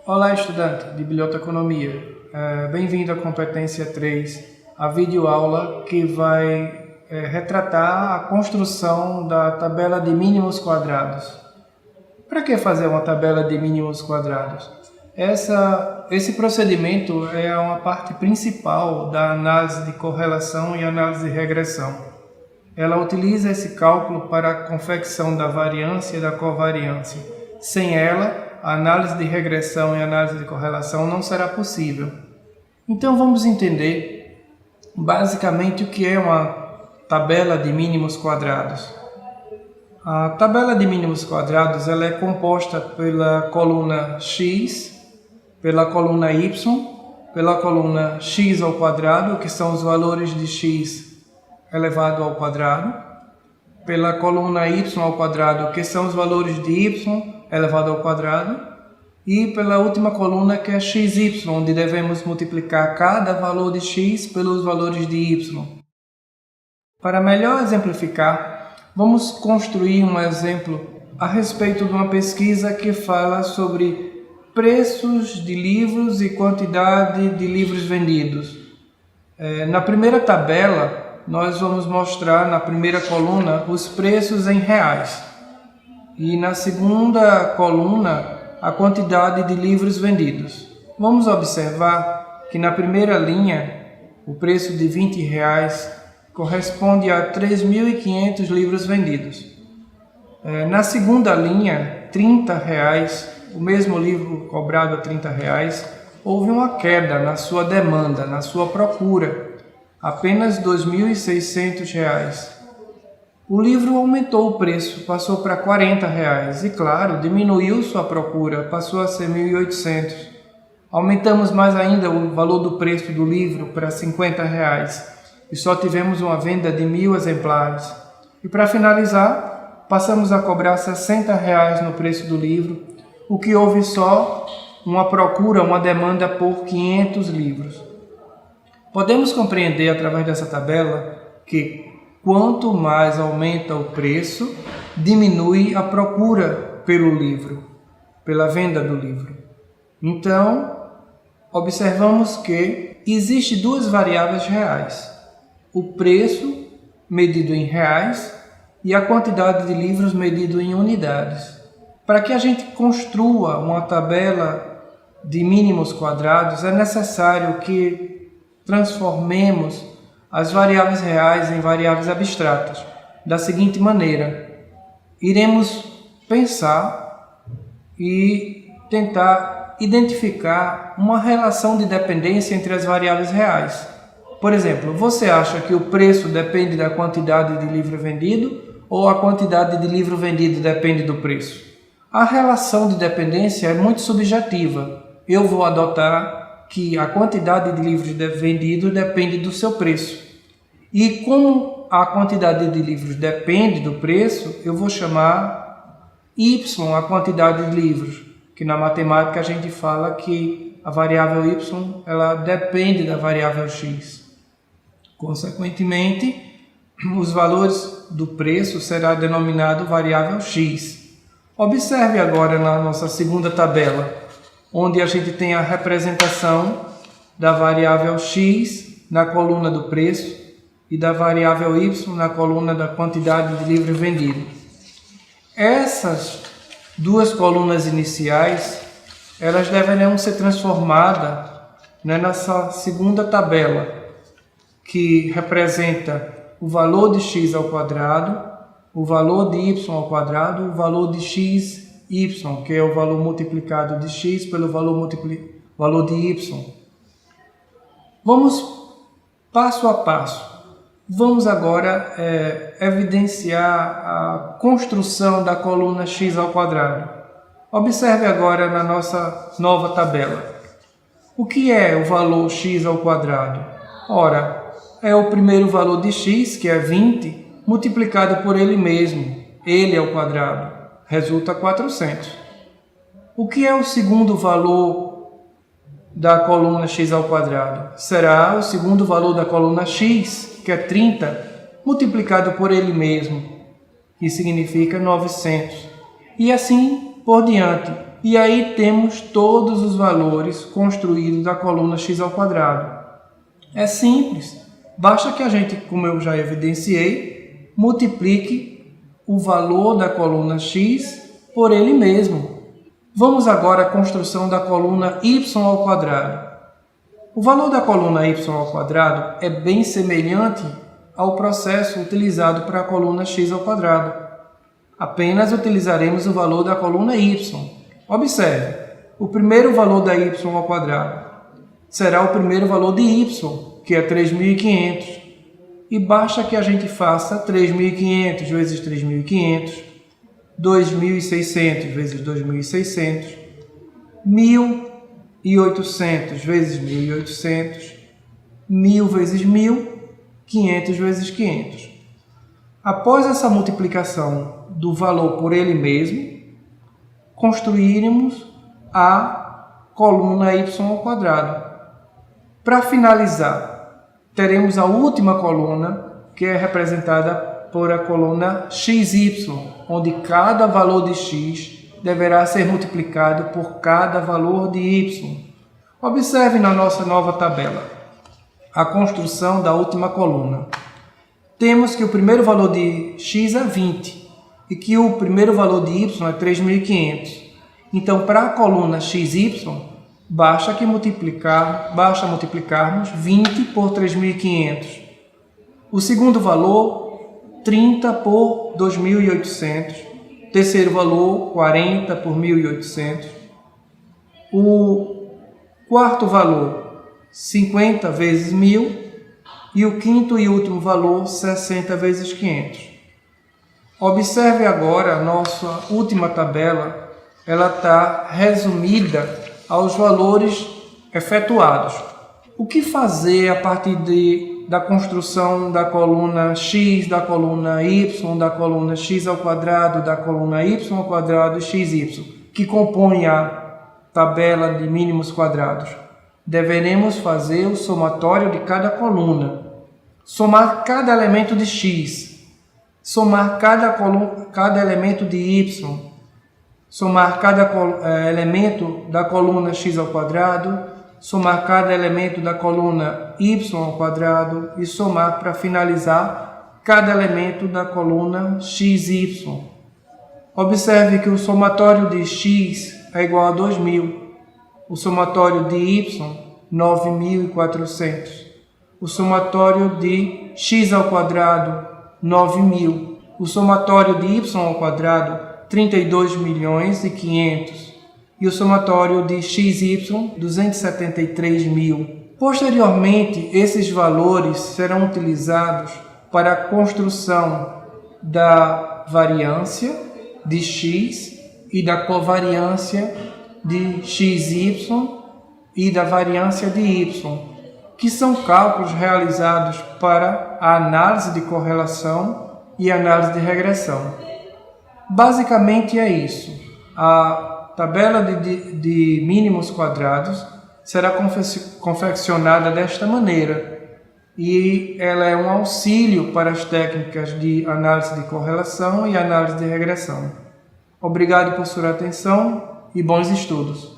Olá, estudante de Biblioteconomia. Bem-vindo à competência 3, a videoaula que vai retratar a construção da tabela de mínimos quadrados. Para que fazer uma tabela de mínimos quadrados? Esse procedimento é uma parte principal da análise de correlação e análise de regressão. Ela utiliza esse cálculo para a confecção da variância e da covariância. Sem ela, a análise de regressão e a análise de correlação não será possível. Então vamos entender basicamente o que é uma tabela de mínimos quadrados. A tabela de mínimos quadrados ela é composta pela coluna x, pela coluna y, pela coluna x ao quadrado, que são os valores de x elevado ao quadrado, pela coluna y ao quadrado, que são os valores de y elevado ao quadrado, e pela última coluna, que é xy, onde devemos multiplicar cada valor de x pelos valores de y. Para melhor exemplificar, vamos construir um exemplo a respeito de uma pesquisa que fala sobre preços de livros e quantidade de livros vendidos. Na primeira tabela, nós vamos mostrar na primeira coluna os preços em reais. E na segunda coluna, a quantidade de livros vendidos. Vamos observar que na primeira linha, o preço de R$20 corresponde a 3.500 livros vendidos. Na segunda linha, R$30, o mesmo livro cobrado a R$30, houve uma queda na sua demanda, na sua procura, apenas R$2.600. O livro aumentou o preço, passou para R$40 e, claro, diminuiu sua procura, passou a ser R$1.800. Aumentamos mais ainda o valor do preço do livro para R$50 e só tivemos uma venda de 1.000 exemplares. E para finalizar, passamos a cobrar R$60 no preço do livro, o que houve só uma procura, uma demanda por 500 livros. Podemos compreender através dessa tabela que quanto mais aumenta o preço, diminui a procura pelo livro, pela venda do livro. Então, observamos que existem duas variáveis reais: o preço, medido em reais, e a quantidade de livros, medido em unidades. Para que a gente construa uma tabela de mínimos quadrados, é necessário que transformemos as variáveis reais em variáveis abstratas, da seguinte maneira: iremos pensar e tentar identificar uma relação de dependência entre as variáveis reais. Por exemplo, você acha que o preço depende da quantidade de livro vendido ou a quantidade de livro vendido depende do preço? A relação de dependência é muito subjetiva. Eu vou adotar que a quantidade de livros vendidos depende do seu preço. E como a quantidade de livros depende do preço, eu vou chamar y a quantidade de livros, que na matemática a gente fala que a variável y ela depende da variável x. Consequentemente, os valores do preço será denominado variável x. Observe agora na nossa segunda tabela, onde a gente tem a representação da variável x na coluna do preço e da variável y na coluna da quantidade de livros vendidos. Essas duas colunas iniciais, elas deveriam ser transformadas nessa segunda tabela, que representa o valor de x ao quadrado, o valor de y ao quadrado, o valor de xy, que é o valor multiplicado de x pelo valor de y. Vamos passo a passo. Vamos agora evidenciar a construção da coluna x ao quadrado. Observe agora na nossa nova tabela. O que é o valor x ao quadrado? Ora, é o primeiro valor de x, que é 20, multiplicado por ele mesmo, ele ao quadrado. Resulta 400. O que é o segundo valor da coluna x ao quadrado? Será o segundo valor da coluna x, que é 30, multiplicado por ele mesmo, que significa 900. E assim por diante. E aí temos todos os valores construídos da coluna x ao quadrado. É simples, basta que a gente, como eu já evidenciei, multiplique o valor da coluna x por ele mesmo. Vamos agora à construção da coluna y ao quadrado. O valor da coluna y ao quadrado é bem semelhante ao processo utilizado para a coluna x ao quadrado. Apenas utilizaremos o valor da coluna y. Observe, o primeiro valor da y ao quadrado será o primeiro valor de y, que é 3.500. E basta que a gente faça 3.500 vezes 3.500, 2.600 vezes 2.600, 1.800 vezes 1.800, 1.000 vezes 1.000, 500 vezes 500. Após essa multiplicação do valor por ele mesmo, construiremos a coluna y ao quadrado. Para finalizar, teremos a última coluna, que é representada por a coluna xy, onde cada valor de x deverá ser multiplicado por cada valor de y. Observe na nossa nova tabela a construção da última coluna. Temos que o primeiro valor de x é 20 e que o primeiro valor de y é 3.500. Então, para a coluna xy, basta multiplicarmos 20 por 3.500. O segundo valor, 30 por 2.800. Terceiro valor, 40 por 1.800. O quarto valor, 50 vezes 1.000. E o quinto e último valor, 60 vezes 500. Observe agora a nossa última tabela. Ela está resumida aos valores efetuados. O que fazer a partir da construção da coluna x, da coluna y, da coluna x ao quadrado, da coluna y ao quadrado e xy, que compõem a tabela de mínimos quadrados? Deveremos fazer o somatório de cada coluna, somar cada elemento de x, somar cada elemento de y, somar cada elemento da coluna x ao quadrado, somar cada elemento da coluna y ao quadrado e somar, para finalizar, cada elemento da coluna xy. Observe que o somatório de x é igual a 2.000, o somatório de y, 9.400, o somatório de x ao quadrado, 9.000, o somatório de y ao quadrado, 32.500.000 e o somatório de xy, 273.000. Posteriormente, esses valores serão utilizados para a construção da variância de x e da covariância de xy e da variância de y, que são cálculos realizados para a análise de correlação e análise de regressão. Basicamente é isso. A tabela de mínimos quadrados será confeccionada desta maneira e ela é um auxílio para as técnicas de análise de correlação e análise de regressão. Obrigado por sua atenção e bons estudos.